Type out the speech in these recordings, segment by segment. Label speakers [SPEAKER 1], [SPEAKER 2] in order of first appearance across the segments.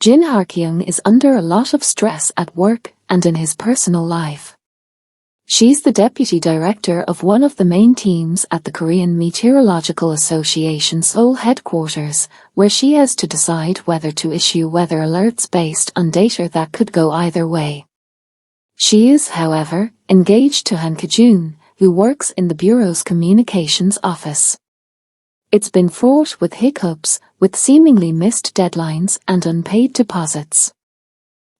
[SPEAKER 1] Jin Harkyung is under a lot of stress at work and in his personal life. She's the deputy director of one of the main teams at the Korean Meteorological Association Seoul headquarters, where she has to decide whether to issue weather alerts based on data that could go either way. She is, however, engaged to Han Kjun, who works in the bureau's communications office. It's been fraught with hiccups, with seemingly missed deadlines and unpaid deposits.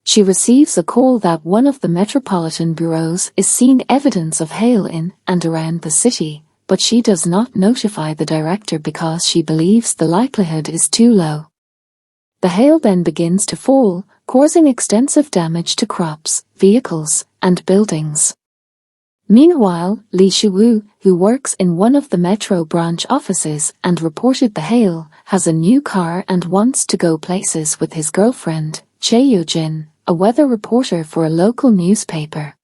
[SPEAKER 1] She receives a call that one of the metropolitan bureaus is seeing evidence of hail in and around the city, but she does not notify the director because she believes the likelihood is too low. The hail then begins to fall, causing extensive damage to crops, vehicles, and buildings. Meanwhile, Lee Soo-woo, who works in one of the Metro branch offices and reported the hail, has a new car and wants to go places with his girlfriend, Chae Yo-jin, a weather reporter for a local newspaper.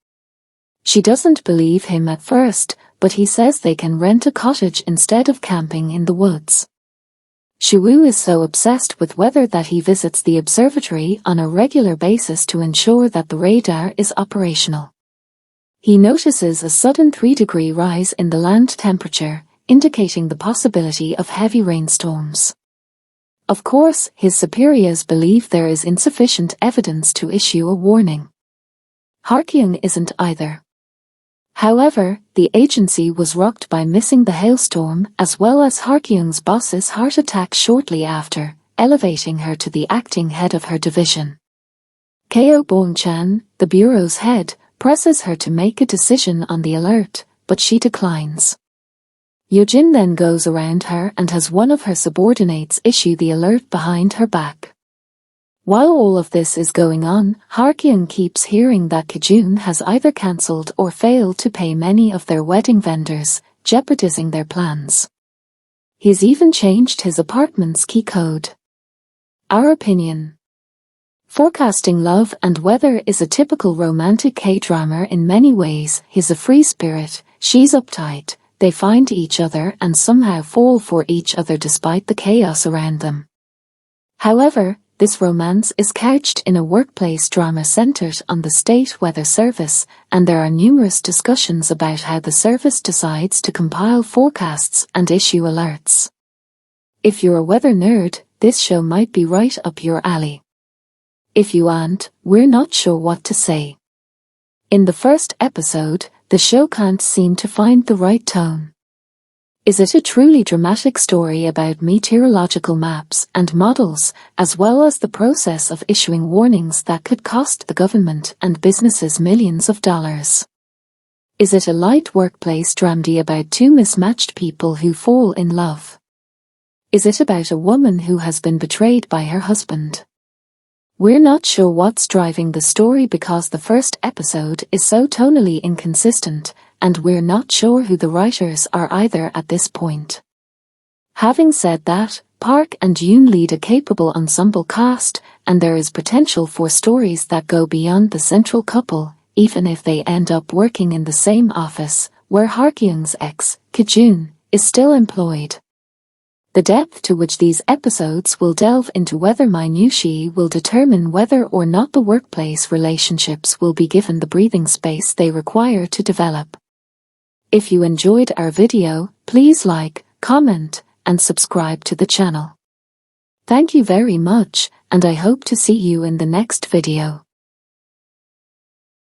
[SPEAKER 1] She doesn't believe him at first, but he says they can rent a cottage instead of camping in the woods. Soo-woo is so obsessed with weather that he visits the observatory on a regular basis to ensure that the radar is operational. He notices a sudden 3-degree rise in the land temperature, indicating the possibility of heavy rainstorms. Of course, his superiors believe there is insufficient evidence to issue a warning. Harkyung isn't either. However, the agency was rocked by missing the hailstorm as well as Harkyung's boss's heart attack shortly after, elevating her to the acting head of her division. Ko Bong-chan, the bureau's head, presses her to make a decision on the alert, but she declines. Yo-jin then goes around her and has one of her subordinates issue the alert behind her back. While all of this is going on, Harkyung keeps hearing that Kjun has either cancelled or failed to pay many of their wedding vendors, jeopardizing their plans. He's even changed his apartment's key code. Our opinion. Forecasting love and weather is a typical romantic K-drama in many ways. He's a free spirit, she's uptight. They find each other and somehow fall for each other despite the chaos around them. However, this romance is couched in a workplace drama centered on the State Weather Service, and there are numerous discussions about how the service decides to compile forecasts and issue alerts. If you're a weather nerd, this show might be right up your alley. If you aren't, we're not sure what to say. In the first episode, the show can't seem to find the right tone. Is it a truly dramatic story about meteorological maps and models, as well as the process of issuing warnings that could cost the government and businesses millions of dollars? Is it a light workplace dramedy about two mismatched people who fall in love? Is it about a woman who has been betrayed by her husband? We're not sure what's driving the story because the first episode is so tonally inconsistent, and we're not sure who the writers are either at this point. Having said that, Park and Yoon lead a capable ensemble cast, and there is potential for stories that go beyond the central couple, even if they end up working in the same office, where Harkyung's ex, Kjun, is still employed. The depth to which these episodes will delve into weather minutiae will determine whether or not the workplace relationships will be given the breathing space they require to develop. If you enjoyed our video, please like, comment, and subscribe to the channel. Thank you very much, and I hope to see you in the next video.